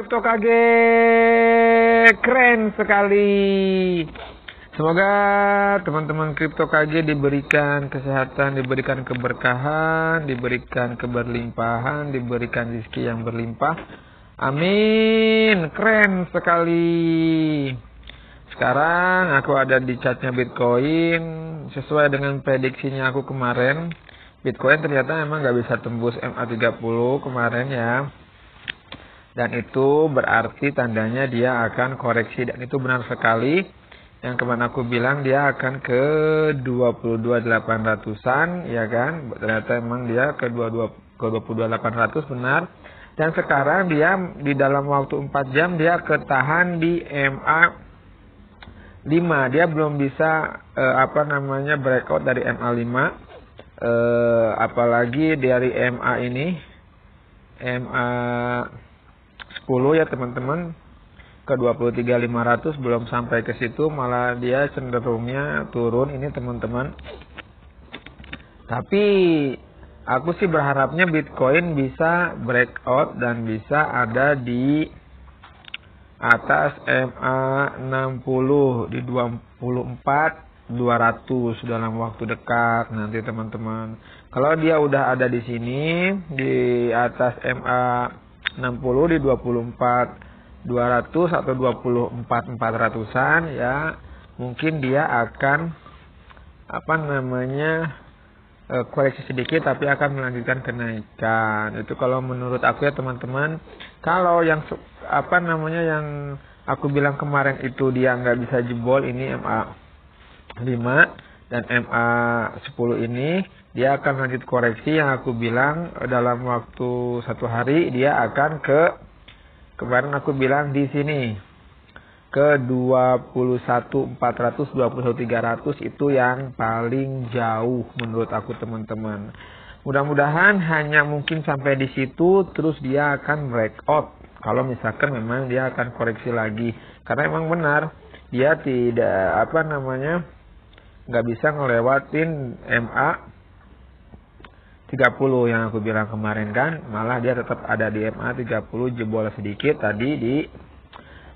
Kripto KG, keren sekali. Semoga teman-teman Kripto KG diberikan kesehatan, diberikan keberkahan, diberikan keberlimpahan, diberikan rezeki yang berlimpah. Amin, keren sekali. Sekarang aku ada di chartnya Bitcoin. Sesuai dengan prediksinya aku kemarin, Bitcoin ternyata emang gak bisa tembus MA30 kemarin ya. Dan itu berarti tandanya dia akan koreksi. Dan itu benar sekali. Yang kemarin aku bilang dia akan ke 22.800-an. Ya kan. Ternyata emang dia ke 22.800 benar. Dan sekarang dia di dalam waktu 4 jam dia ketahan di MA5. Dia belum bisa breakout dari MA5. Apalagi dari MA ini. MA 10 ya teman-teman, ke 23.500 belum sampai ke situ, malah dia cenderungnya turun ini teman-teman. Tapi aku sih berharapnya Bitcoin bisa breakout dan bisa ada di atas MA60 di 24.200 dalam waktu dekat nanti teman-teman. Kalau dia udah ada di sini di atas MA60 di 24.200 atau 24.400-an ya, mungkin dia akan koreksi sedikit tapi akan melanjutkan kenaikan. Itu kalau menurut aku ya teman-teman. Kalau yang yang aku bilang kemarin itu dia nggak bisa jebol, ini MA5 dan MA10 ini dia akan lanjut koreksi yang aku bilang dalam waktu 1 hari dia akan kemarin aku bilang di sini ke 21.400, 21.300 itu yang paling jauh menurut aku teman-teman. Mudah-mudahan hanya mungkin sampai di situ terus dia akan breakout. Kalau misalkan memang dia akan koreksi lagi, karena emang benar dia tidak nggak bisa ngelewatin MA 30 yang aku bilang kemarin kan, malah dia tetap ada di MA 30, jebol sedikit tadi di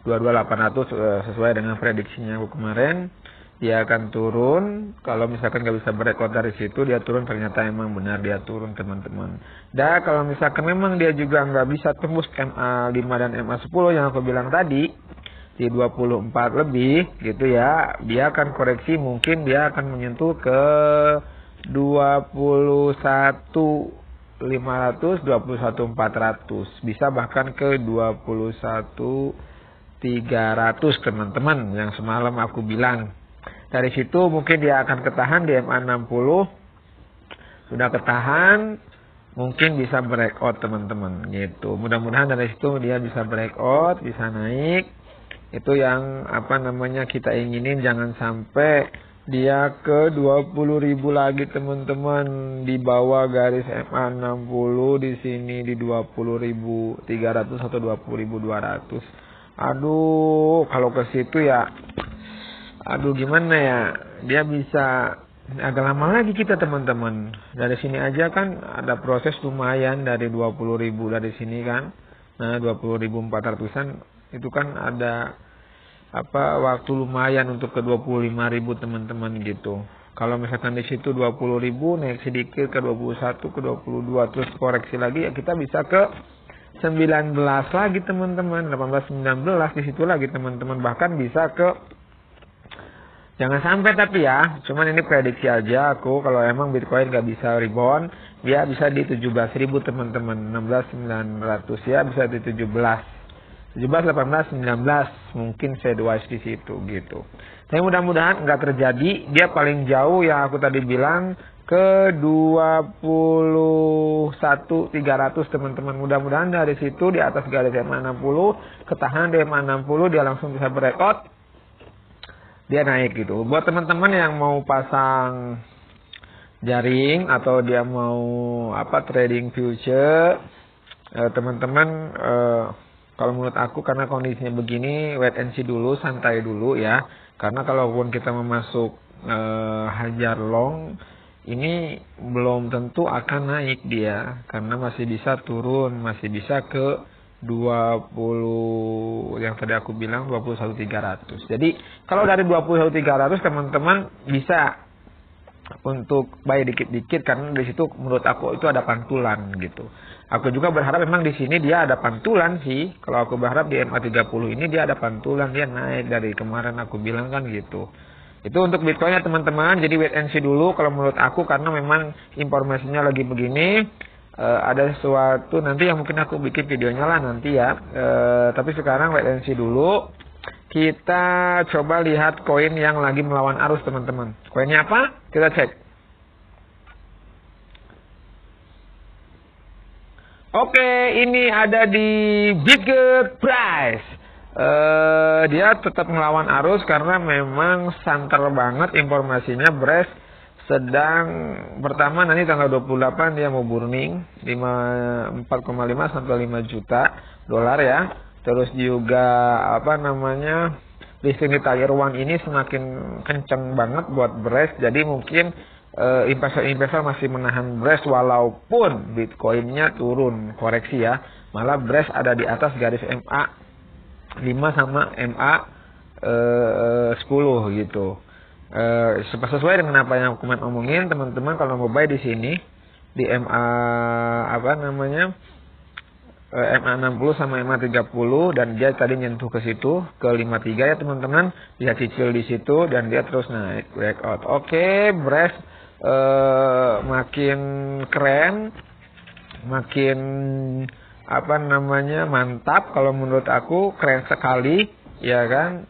22.800 sesuai dengan prediksinya aku kemarin. Dia akan turun, kalau misalkan nggak bisa breakout dari situ dia turun, ternyata emang benar dia turun teman-teman. Dan kalau misalkan memang dia juga nggak bisa tembus MA5 dan MA10 yang aku bilang tadi di 24 lebih gitu ya, dia akan koreksi, mungkin dia akan menyentuh ke 21.500, 21.400, bisa bahkan ke 21.300 teman-teman yang semalam aku bilang. Dari situ mungkin dia akan ketahan di MA60. Sudah ketahan, mungkin bisa breakout teman-teman gitu. Mudah-mudahan dari situ dia bisa breakout, bisa naik. Itu yang kita inginin, jangan sampai dia ke 20.000 lagi teman-teman, di bawah garis MA60 di sini di 20.300 atau 20.200. Aduh, kalau ke situ ya gimana ya, dia bisa agak lama lagi kita teman-teman. Dari sini aja kan ada proses lumayan dari 20.000 dari sini kan. Nah 20.400-an itu kan ada waktu lumayan untuk ke 25.000 teman-teman gitu. Kalau misalkan di situ 20.000 naik sedikit ke 21, ke 22 terus koreksi lagi ya, kita bisa ke 19 lagi teman-teman, 18, 19 di situ lagi teman-teman, bahkan bisa ke, jangan sampai tapi ya, cuman ini prediksi aja aku, kalau emang Bitcoin gak bisa rebound, dia bisa di 17.000 teman-teman, 16.900 ya, bisa di 17, 18, 19 mungkin sideways di situ gitu. Tapi mudah-mudahan nggak terjadi. Dia paling jauh yang aku tadi bilang ke 21.300 teman-teman. Mudah-mudahan dari situ di atas garis MA60 ketahan di MA60 dia langsung bisa breakout. Dia naik gitu. Buat teman-teman yang mau pasang jaring atau dia mau trading future, teman-teman kalau menurut aku karena kondisinya begini, wait and see dulu, santai dulu ya. Karena kalaupun kita memasuk hajar long, ini belum tentu akan naik dia, karena masih bisa turun, masih bisa ke 20 yang tadi aku bilang 21.300. Jadi kalau dari 21.300 teman-teman bisa untuk buy dikit-dikit karena di situ menurut aku itu ada pantulan gitu. Aku juga berharap memang di sini dia ada pantulan sih. Kalau aku berharap di MA30 ini dia ada pantulan, dia naik dari kemarin aku bilang kan gitu. Itu untuk Bitcoinnya teman-teman. Jadi wait and see dulu kalau menurut aku karena memang informasinya lagi begini. Ada sesuatu nanti yang mungkin aku bikin videonya lah nanti ya. Tapi sekarang wait and see dulu. Kita coba lihat koin yang lagi melawan arus teman-teman. Koinnya apa? Kita cek. Oke, ini ada di Bitgetprice. Dia tetap melawan arus karena memang santer banget informasinya. Bres sedang pertama nanti tanggal 28 dia mau burning 4,5 sampai 5 juta dolar ya. Terus juga listing di Tier 1 ini semakin kenceng banget buat Bres. Jadi mungkin investor masih menahan Bres walaupun Bitcoinnya turun koreksi ya. Malah Bres ada di atas garis MA 5 sama MA 10 gitu. Sesuai dengan apa yang aku omongin teman-teman, kalau mau buy di sini di MA MA60 sama MA30 dan dia tadi nyentuh ke situ ke 53 ya teman-teman, dia cicil di situ dan dia terus naik breakout. Oke, Bres makin keren, makin mantap kalau menurut aku, keren sekali ya kan.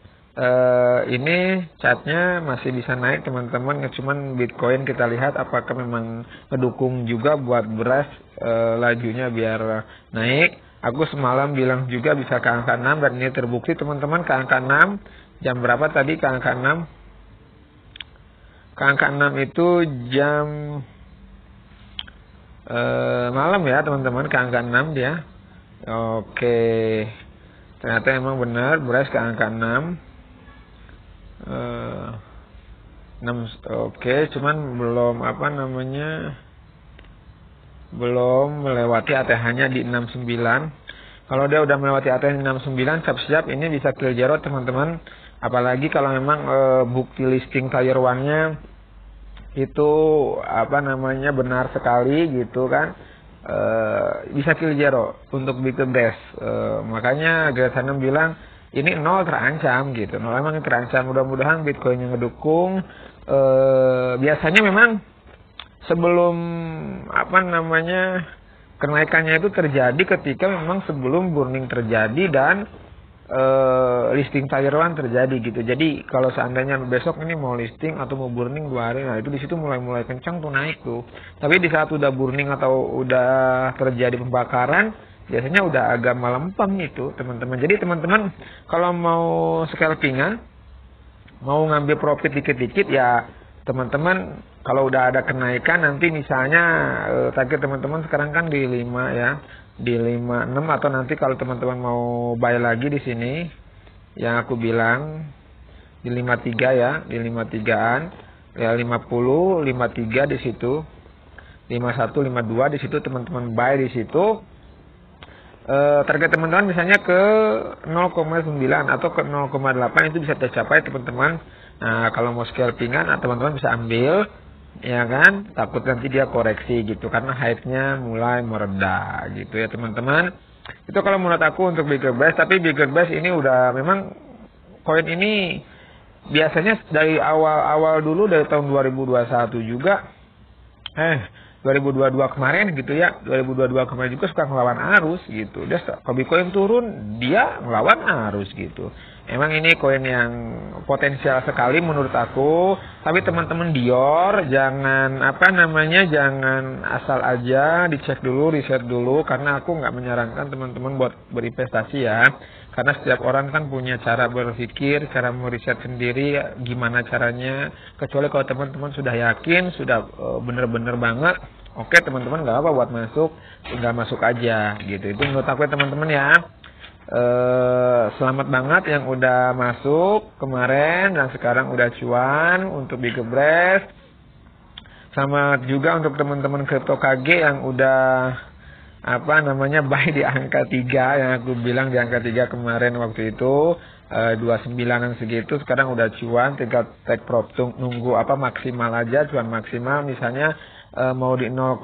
Ini chartnya masih bisa naik teman-teman, cuman Bitcoin kita lihat apakah memang mendukung juga buat Bres lajunya biar naik. Aku semalam bilang juga bisa ke angka 6 dan ini terbukti teman-teman ke angka 6. Jam berapa tadi ke angka 6? Ke angka 6 itu jam malam ya teman-teman, ke angka 6 dia. Oke, ternyata emang benar Bres ke angka 6. Oke, cuman belum belum melewati ATH-nya di 69. Kalau dia udah melewati ATH 69, siap-siap ini bisa clear zero teman-teman. Apalagi kalau memang bukti listing Tier 1-nya itu benar sekali gitu kan. Bisa clear zero untuk Bitcoin. Makanya Gresham bilang ini nol terancam gitu. Nol emang terancam. Mudah-mudahan Bitcoin yang ngedukung. Biasanya memang sebelum kenaikannya itu terjadi ketika memang sebelum burning terjadi dan listing Tier 1 terjadi gitu. Jadi kalau seandainya besok ini mau listing atau mau burning 2 hari, nah itu di situ mulai kencang tuh naik tuh. Tapi di saat udah burning atau udah terjadi pembakaran, biasanya udah agak melempem itu teman-teman. Jadi teman-teman kalau mau scalpingan, mau ngambil profit dikit-dikit ya teman-teman, kalau udah ada kenaikan nanti misalnya target teman-teman sekarang kan di 5 ya, di 56, atau nanti kalau teman-teman mau buy lagi di sini yang aku bilang di 53 ya, di 53-an ya, 50, 53 di situ, 51, 52 di situ teman-teman buy di situ. Target teman-teman misalnya ke 0,9 atau ke 0,8 itu bisa tercapai teman-teman. Nah kalau mau scalpingan teman-teman bisa ambil ya kan, takut nanti dia koreksi gitu karena hype-nya mulai meredah gitu ya teman-teman. Itu kalau menurut aku untuk Bitgetprice. Tapi Bitgetprice ini udah memang koin ini biasanya dari awal dulu, dari tahun 2021 juga 2022 kemarin gitu ya, 2022 kemarin juga suka ngelawan arus gitu. Dia kalau Bitcoin turun, dia ngelawan arus gitu. Emang ini koin yang potensial sekali menurut aku. Tapi teman-teman Dior jangan jangan asal aja, dicek dulu, riset dulu, karena aku nggak menyarankan teman-teman buat berinvestasi ya. Karena setiap orang kan punya cara berpikir, cara meriset sendiri gimana caranya. Kecuali kalau teman-teman sudah yakin, sudah bener-bener banget, oke teman-teman nggak apa buat masuk, tinggal masuk aja gitu. Itu menurut aku ya teman-teman ya. Selamat banget yang udah masuk kemarin dan sekarang udah cuan untuk Bitgetprice. Selamat juga untuk teman-teman Crypto KG yang udah buy di angka 3 yang aku bilang di angka 3 kemarin waktu itu 29-an segitu, sekarang udah cuan, tinggal take profit, nunggu maksimal aja, cuan maksimal misalnya mau di 0,1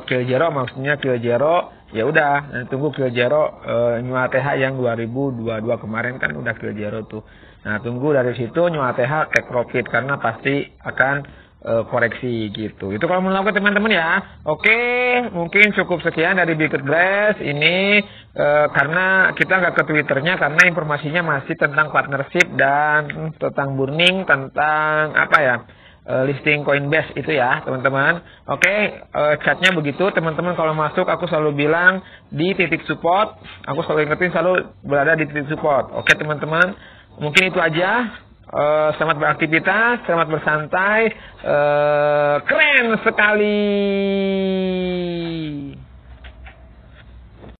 kill zero, maksudnya kill zero, ya udah tunggu kill zero New ATH yang 2022 kemarin kan udah kill zero tuh. Nah, tunggu dari situ New ATH take profit karena pasti akan koreksi gitu. Itu kalau menurut aku teman-teman ya. Oke, mungkin cukup sekian dari Bigget Glass ini karena kita nggak ke Twitternya karena informasinya masih tentang partnership dan tentang burning, tentang listing Coinbase itu ya teman-teman. Oke, chatnya begitu teman-teman. Kalau masuk aku selalu bilang di titik support, aku selalu ingetin selalu berada di titik support. Oke teman-teman, mungkin itu aja. Selamat beraktivitas, selamat bersantai, keren sekali.